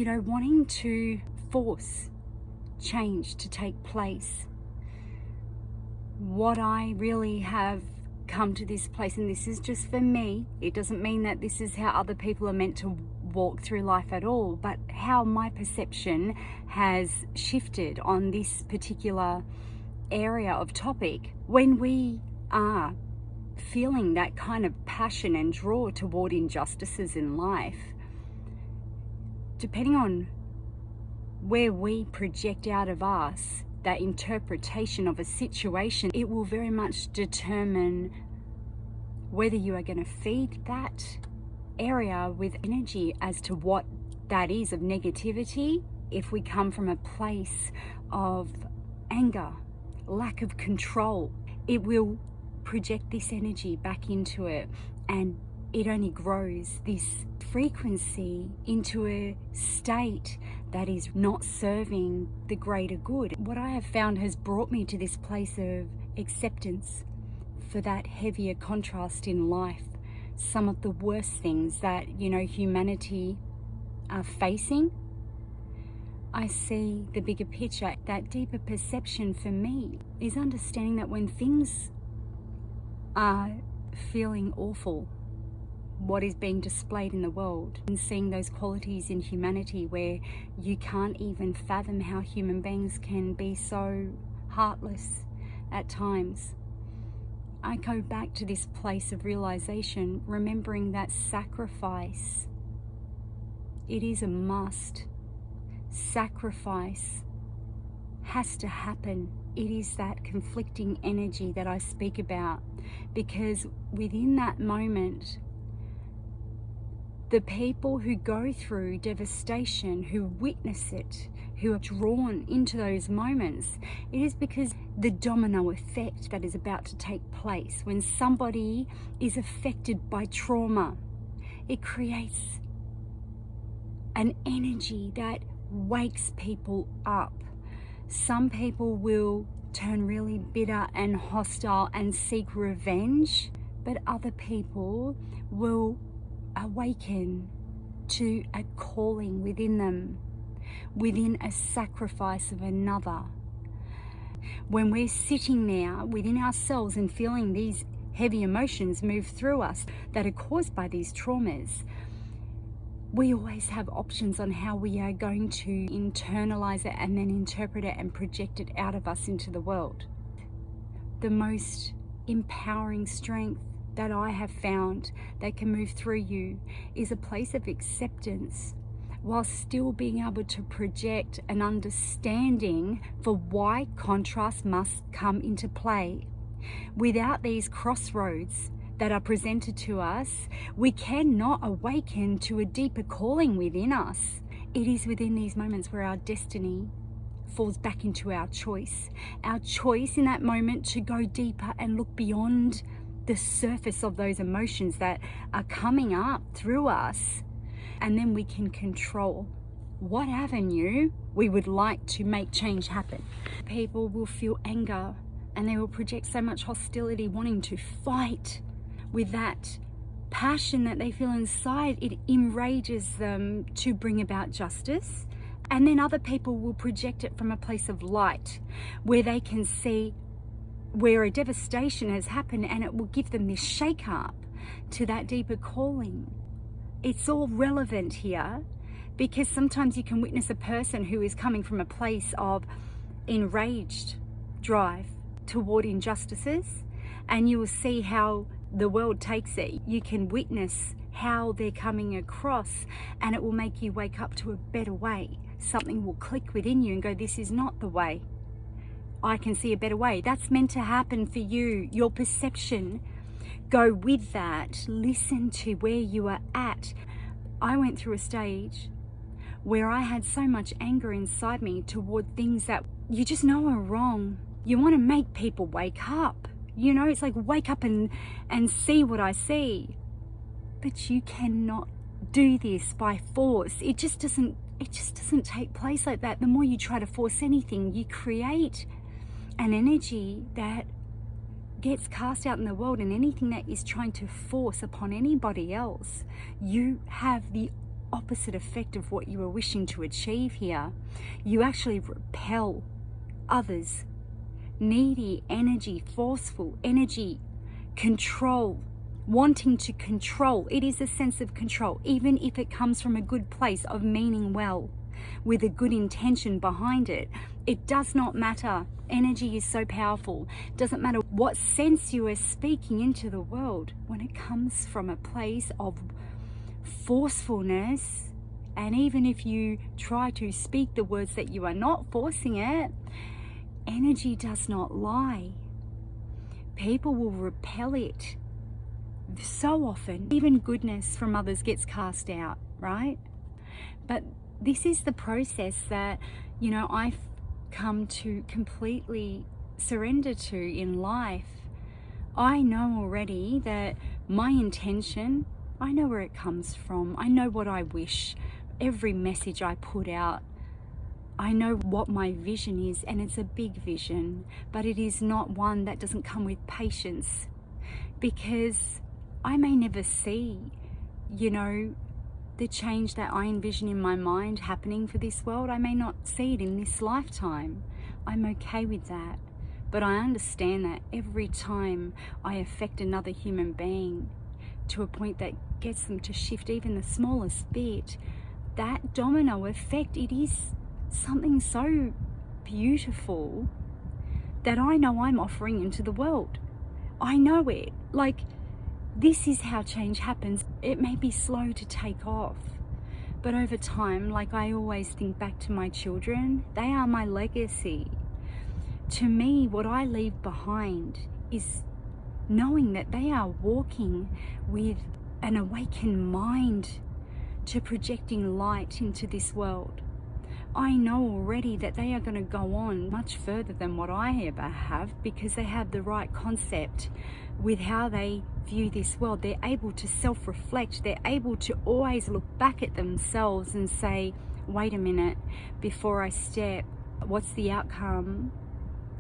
wanting to force change to take place. What I really have come to this place, and this is just for me, it doesn't mean that this is how other people are meant to walk through life at all, but how my perception has shifted on this particular area of topic. When we are feeling that kind of passion and draw toward injustices in life, depending on where we project out of us that interpretation of a situation, it will very much determine whether you are going to feed that area with energy as to what that is of negativity. If we come from a place of anger, lack of control, it will project this energy back into it, and it only grows this frequency into a state that is not serving the greater good. What I have found has brought me to this place of acceptance for that heavier contrast in life. Some of the worst things that, humanity are facing, I see the bigger picture. That deeper perception for me is understanding that when things are feeling awful, what is being displayed in the world, and seeing those qualities in humanity where you can't even fathom how human beings can be so heartless at times. I go back to this place of realization, remembering that sacrifice, it is a must. Sacrifice has to happen. It is that conflicting energy that I speak about, because within that moment, the people who go through devastation, who witness it, who are drawn into those moments, it is because the domino effect that is about to take place when somebody is affected by trauma, it creates an energy that wakes people up. Some people will turn really bitter and hostile and seek revenge, but other people will awaken to a calling within them, within a sacrifice of another. When we're sitting there within ourselves and feeling these heavy emotions move through us that are caused by these traumas, we always have options on how we are going to internalize it and then interpret it and project it out of us into the world. The most empowering strength that I have found that can move through you is a place of acceptance, while still being able to project an understanding for why contrast must come into play. Without these crossroads that are presented to us, we cannot awaken to a deeper calling within us. It is within these moments where our destiny falls back into our choice in that moment to go deeper and look beyond the surface of those emotions that are coming up through us, and then we can control what avenue we would like to make change happen. People will feel anger and they will project so much hostility, wanting to fight with that passion that they feel inside. It enrages them to bring about justice. And then other people will project it from a place of light, where they can see where a devastation has happened, and it will give them this shake up to that deeper calling. It's all relevant here, because sometimes you can witness a person who is coming from a place of enraged drive toward injustices, and you will see how the world takes it. You can witness how they're coming across, and it will make you wake up to a better way. Something will click within you and go, this is not the way. I can see a better way. That's meant to happen for you. Your perception, go with that. Listen to where you are at. I went through a stage where I had so much anger inside me toward things that you just know are wrong. You want to make people wake up. It's like, wake up and see what I see. But you cannot do this by force. It just doesn't take place like that. The more you try to force anything, you create an energy that gets cast out in the world, and anything that is trying to force upon anybody else, you have the opposite effect of what you are wishing to achieve here. You actually repel others. Needy energy, forceful energy, control, wanting to control. It is a sense of control, even if it comes from a good place of meaning well, with a good intention behind it. It does not matter. Energy is so powerful. It doesn't matter what sense you are speaking into the world. When it comes from a place of forcefulness, and even if you try to speak the words that you are not forcing it, energy does not lie. People will repel it so often. Even goodness from others gets cast out, right? But this is the process that, you know, I've come to completely surrender to in life. I know already that my intention, I know where it comes from. I know what I wish. Every message I put out, I know what my vision is, and it's a big vision, but it is not one that doesn't come with patience, because I may never see, you know, the change that I envision in my mind happening for this world. I may not see it in this lifetime. I'm okay with that. But I understand that every time I affect another human being to a point that gets them to shift even the smallest bit, that domino effect, it is something so beautiful that I know I'm offering into the world. I know it. Like, this is how change happens. It may be slow to take off, but over time, like I always think back to my children, they are my legacy. To me, what I leave behind is knowing that they are walking with an awakened mind to projecting light into this world. I know already that they are going to go on much further than what I ever have, because they have the right concept with how they view this world. They're able to self-reflect. They're able to always look back at themselves and say, wait a minute, before I step, what's the outcome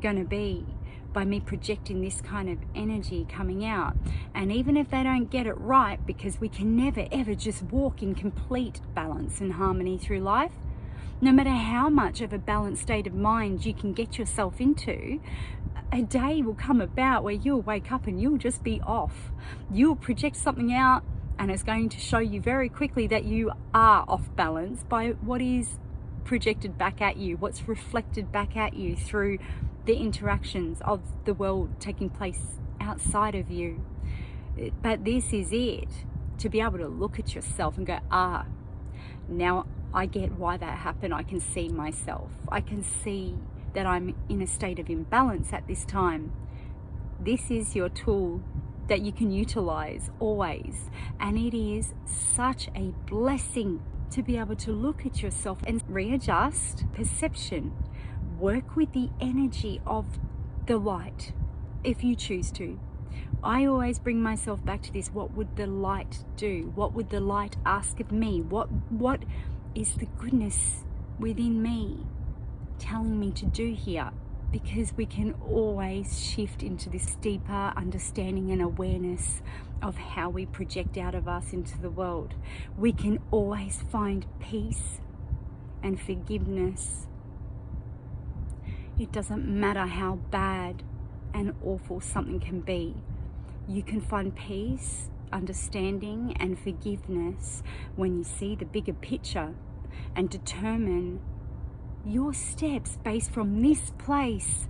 going to be by me projecting this kind of energy coming out? And even if they don't get it right, because we can never ever just walk in complete balance and harmony through life, no matter how much of a balanced state of mind you can get yourself into, a day will come about where you'll wake up and you'll just be off. You'll project something out, and it's going to show you very quickly that you are off balance by what is projected back at you, what's reflected back at you through the interactions of the world taking place outside of you. But this is it, to be able to look at yourself and go, now I get why that happened. I can see myself. I can see that I'm in a state of imbalance at this time. This is your tool that you can utilize always. And it is such a blessing to be able to look at yourself and readjust perception. Work with the energy of the light if you choose to. I always bring myself back to this. What would the light do? What would the light ask of me? What is the goodness within me telling me to do here? Because we can always shift into this deeper understanding and awareness of how we project out of us into the world. We can always find peace and forgiveness. It doesn't matter how bad and awful something can be. You can find peace, understanding, and forgiveness when you see the bigger picture and determine your steps based from this place,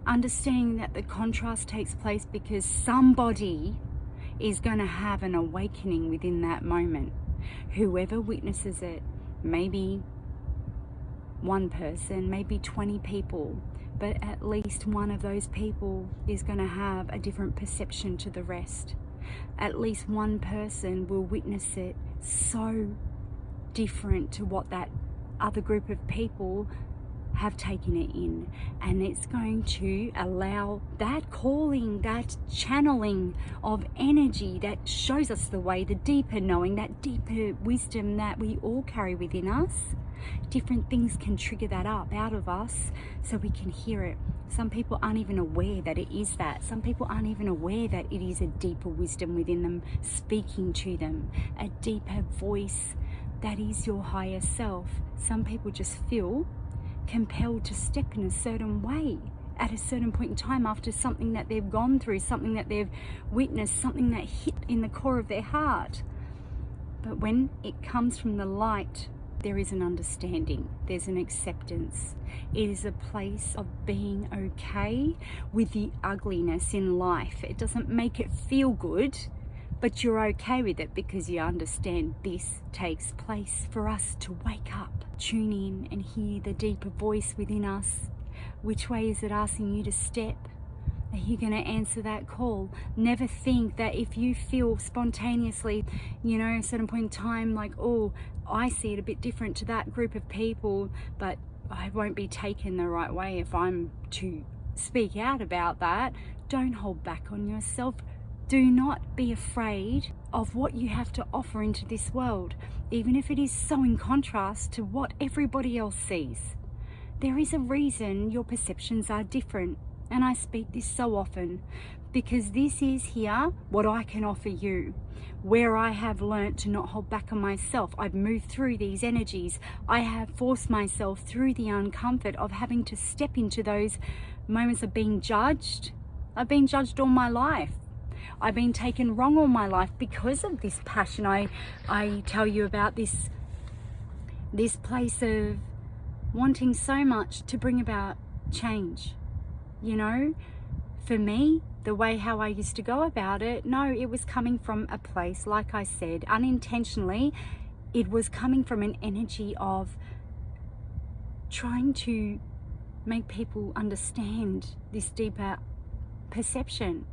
understanding that the contrast takes place because somebody is going to have an awakening within that moment. Whoever witnesses it, maybe one person, maybe 20 people, but at least one of those people is going to have a different perception to the rest. At least one person will witness it so different to what that other group of people have taken it in, and it's going to allow that calling, that channeling of energy that shows us the way, the deeper knowing, that deeper wisdom that we all carry within us. Different things can trigger that up out of us so we can hear it. Some people aren't even aware that it is that. Some people aren't even aware that it is a deeper wisdom within them speaking to them, a deeper voice that is your higher self. Some people just feel compelled to step in a certain way at a certain point in time after something that they've gone through, something that they've witnessed, something that hit in the core of their heart. But when it comes from the light, there is an understanding, there's an acceptance. It is a place of being okay with the ugliness in life. It doesn't make it feel good, but you're okay with it because you understand this takes place for us to wake up, tune in and hear the deeper voice within us. Which way is it asking you to step? Are you going to answer that call? Never think that if you feel spontaneously, you know, a certain point in time, like, oh, I see it a bit different to that group of people, but I won't be taken the right way if I'm to speak out about that. Don't hold back on yourself. Do not be afraid of what you have to offer into this world, even if it is so in contrast to what everybody else sees. There is a reason your perceptions are different. And I speak this so often because this is here what I can offer you, where I have learnt to not hold back on myself. I've moved through these energies. I have forced myself through the uncomfort of having to step into those moments of being judged. I've been judged all my life. I've been taken wrong all my life because of this passion. I tell you about this place of wanting so much to bring about change. You know, for me, the way how I used to go about it, no, it was coming from a place, like I said, unintentionally, it was coming from an energy of trying to make people understand this deeper perception.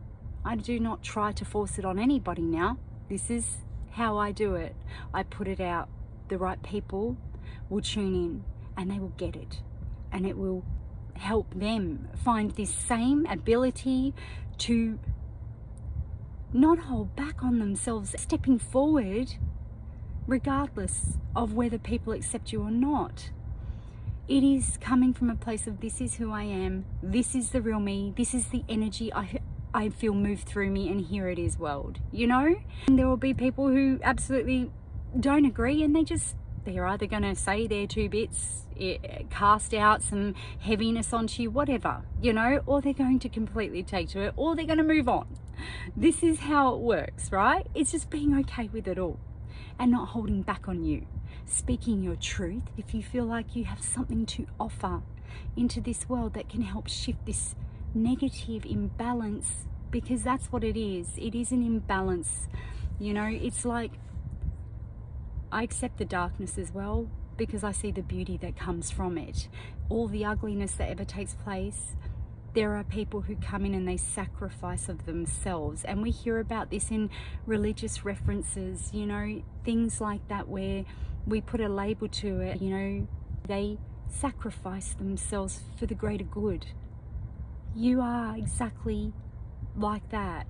I do not try to force it on anybody now. This is how I do it. I put it out. The right people will tune in and they will get it, and it will help them find this same ability to not hold back on themselves, stepping forward regardless of whether people accept you or not. It is coming from a place of this is who I am, this is the real me, this is the energy I feel move through me, and here it is, world, you know? And there will be people who absolutely don't agree, and they're either going to say their two bits, cast out some heaviness onto you, whatever, you know, or they're going to completely take to it, or they're going to move on. This is how it works, right? It's just being okay with it all and not holding back on you. Speaking your truth if you feel like you have something to offer into this world that can help shift this negative imbalance, because that's what it is. It is an imbalance. You know, it's like, I accept the darkness as well because I see the beauty that comes from it. All the ugliness that ever takes place, there are people who come in and they sacrifice of themselves. And we hear about this in religious references, you know, things like that where we put a label to it, you know, they sacrifice themselves for the greater good. You are exactly like that.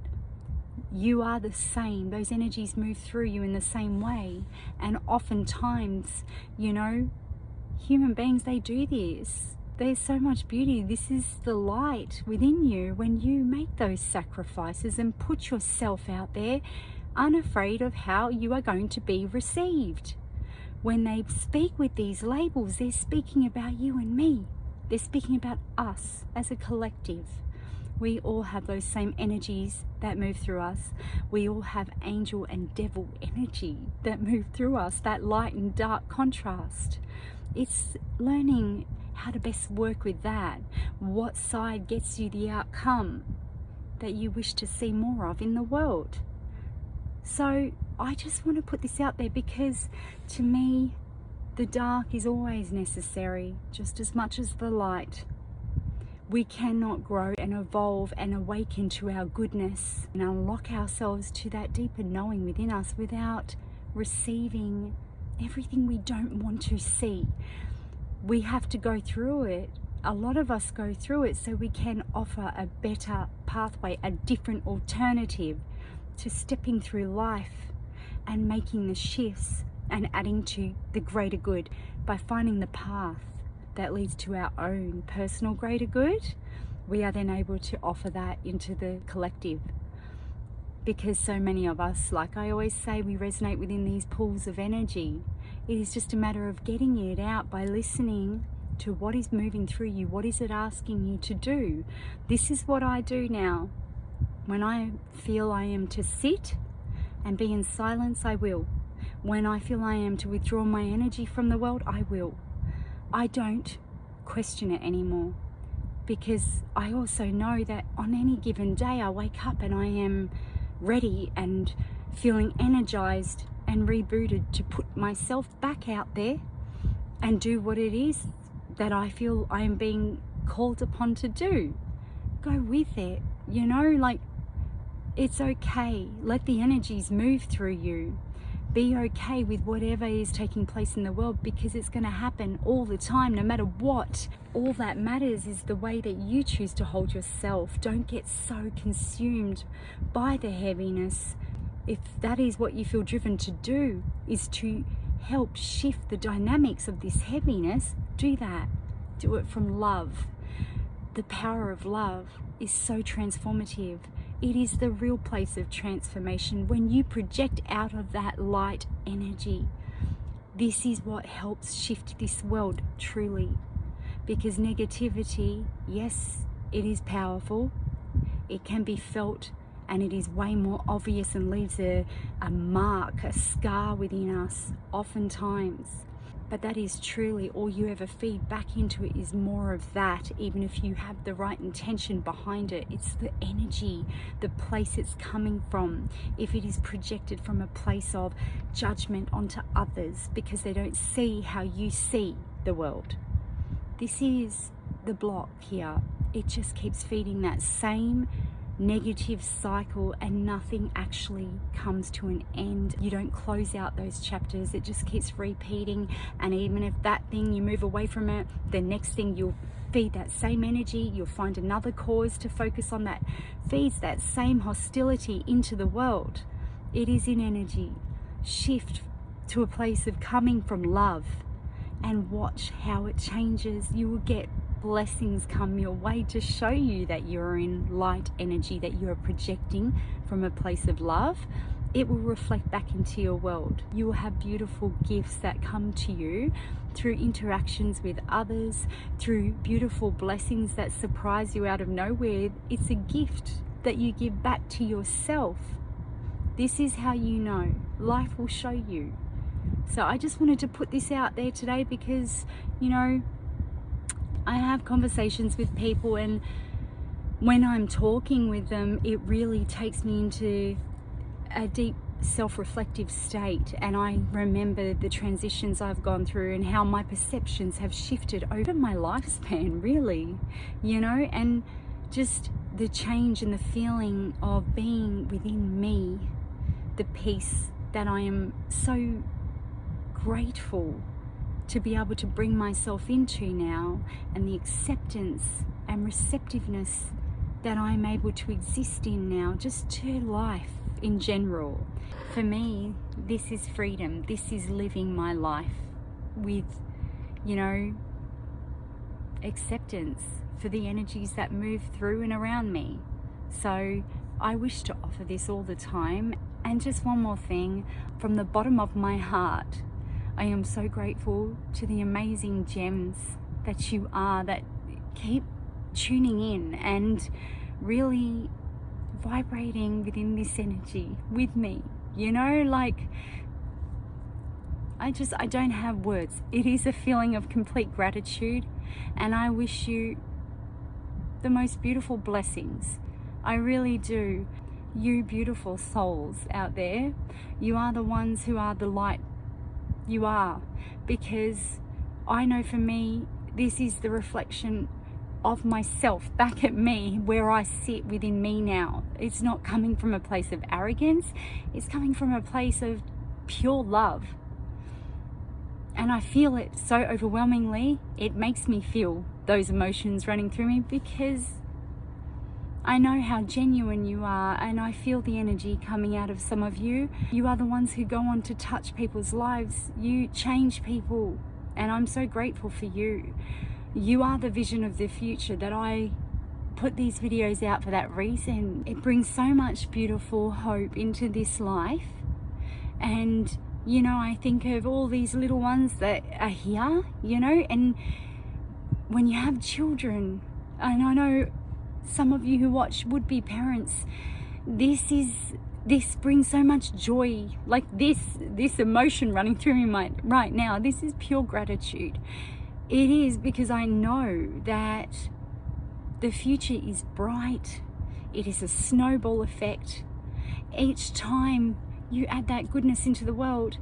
You are the same. Those energies move through you in the same way. And oftentimes, you know, human beings, they do this. There's so much beauty. This is the light within you when you make those sacrifices and put yourself out there, unafraid of how you are going to be received. When they speak with these labels, they're speaking about you and me. They're speaking about us as a collective. We all have those same energies that move through us. We all have angel and devil energy that move through us, that light and dark contrast. It's learning how to best work with that. What side gets you the outcome that you wish to see more of in the world? So I just want to put this out there because to me, the dark is always necessary, just as much as the light. We cannot grow and evolve and awaken to our goodness and unlock ourselves to that deeper knowing within us without receiving everything we don't want to see. We have to go through it. A lot of us go through it so we can offer a better pathway, a different alternative to stepping through life and making the shifts and adding to the greater good by finding the path that leads to our own personal greater good. We are then able to offer that into the collective, because so many of us, like I always say, we resonate within these pools of energy. It is just a matter of getting it out by listening to what is moving through you. What is it asking you to do? This is what I do now. When I feel I am to sit and be in silence, I will. When I feel I am to withdraw my energy from the world, I will. I don't question it anymore, because I also know that on any given day I wake up and I am ready and feeling energized and rebooted to put myself back out there and do what it is that I feel I am being called upon to do. Go with it, you know, like, it's okay. Let the energies move through you. Be okay with whatever is taking place in the world, because it's going to happen all the time, no matter what. All that matters is the way that you choose to hold yourself. Don't get so consumed by the heaviness. If that is what you feel driven to do, is to help shift the dynamics of this heaviness, do that. Do it from love. The power of love is so transformative. It is the real place of transformation when you project out of that light energy. This is what helps shift this world truly. Because negativity, yes, it is powerful. It can be felt, and it is way more obvious and leaves a mark, a scar within us oftentimes. But that is truly all you ever feed back into it, is more of that. Even if you have the right intention behind it, it's the energy, the place it's coming from. If it is projected from a place of judgment onto others because they don't see how you see the world, this is the block here. It just keeps feeding that same negative cycle, and nothing actually comes to an end. You don't close out those chapters. It just keeps repeating, and even if that thing, you move away from it, the next thing you'll feed that same energy. You'll find another cause to focus on that feeds that same hostility into the world. It is in energy. Shift to a place of coming from love and watch how it changes. You will get blessings come your way to show you that you're in light energy, that you're projecting from a place of love. It will reflect back into your world. You will have beautiful gifts that come to you through interactions with others, through beautiful blessings that surprise you out of nowhere. It's a gift that you give back to yourself. This is how you know. Life will show you. So I just wanted to put this out there today because, you know, I have conversations with people, and when I'm talking with them, it really takes me into a deep self-reflective state, and I remember the transitions I've gone through and how my perceptions have shifted over my lifespan, really, you know, and just the change and the feeling of being within me, the peace that I am so grateful to be able to bring myself into now, and the acceptance and receptiveness that I'm able to exist in now, just to life in general. For me, this is freedom. This is living my life with, you know, acceptance for the energies that move through and around me. So I wish to offer this all the time. And just one more thing, from the bottom of my heart, I am so grateful to the amazing gems that you are, that keep tuning in and really vibrating within this energy with me. You know, like, I don't have words. It is a feeling of complete gratitude, and I wish you the most beautiful blessings. I really do. You beautiful souls out there, you are the ones who are the light. You are, because I know for me, this is the reflection of myself back at me, where I sit within me now. It's not coming from a place of arrogance, it's coming from a place of pure love. And I feel it so overwhelmingly. It makes me feel those emotions running through me, because I know how genuine you are, and I feel the energy coming out of some of you. You are the ones who go on to touch people's lives. You change people, and I'm so grateful for you. You are the vision of the future, that I put these videos out for that reason. It brings so much beautiful hope into this life, and You know, I think of all these little ones that are here, you know, and when you have children, and I know some of you who watch would be parents, this brings so much joy. Like this emotion running through me right now, this is pure gratitude. It is, because I know that the future is bright. It is a snowball effect. Each time you add that goodness into the world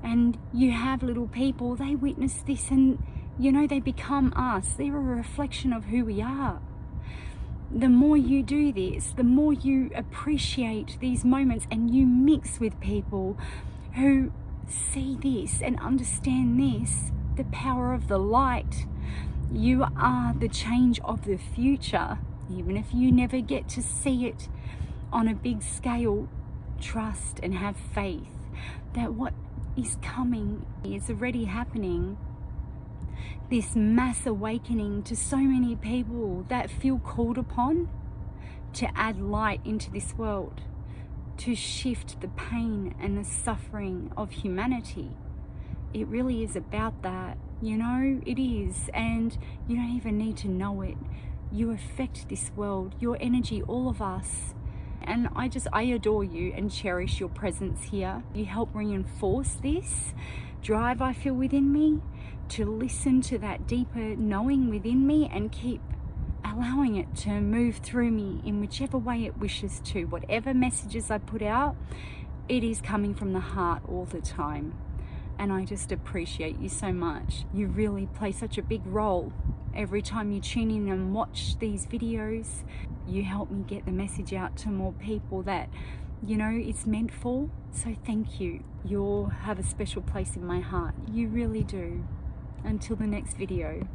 and you have little people, they witness this, and you know, they become us. They're a reflection of who we are. The more you do this, the more you appreciate these moments, and you mix with people who see this and understand this, the power of the light. You are the change of the future. Even if you never get to see it on a big scale, trust and have faith that what is coming is already happening. This mass awakening to so many people that feel called upon to add light into this world, to shift the pain and the suffering of humanity. It really is about that, you know, it is. And you don't even need to know it. You affect this world, your energy, all of us. And I adore you and cherish your presence here. You help reinforce this drive I feel within me to listen to that deeper knowing within me and keep allowing it to move through me in whichever way it wishes to. Whatever messages I put out, it is coming from the heart all the time. And I just appreciate you so much. You really play such a big role. Every time you tune in and watch these videos, you help me get the message out to more people that, you know, it's meant for. So thank you. You'll have a special place in my heart. You really do. Until the next video.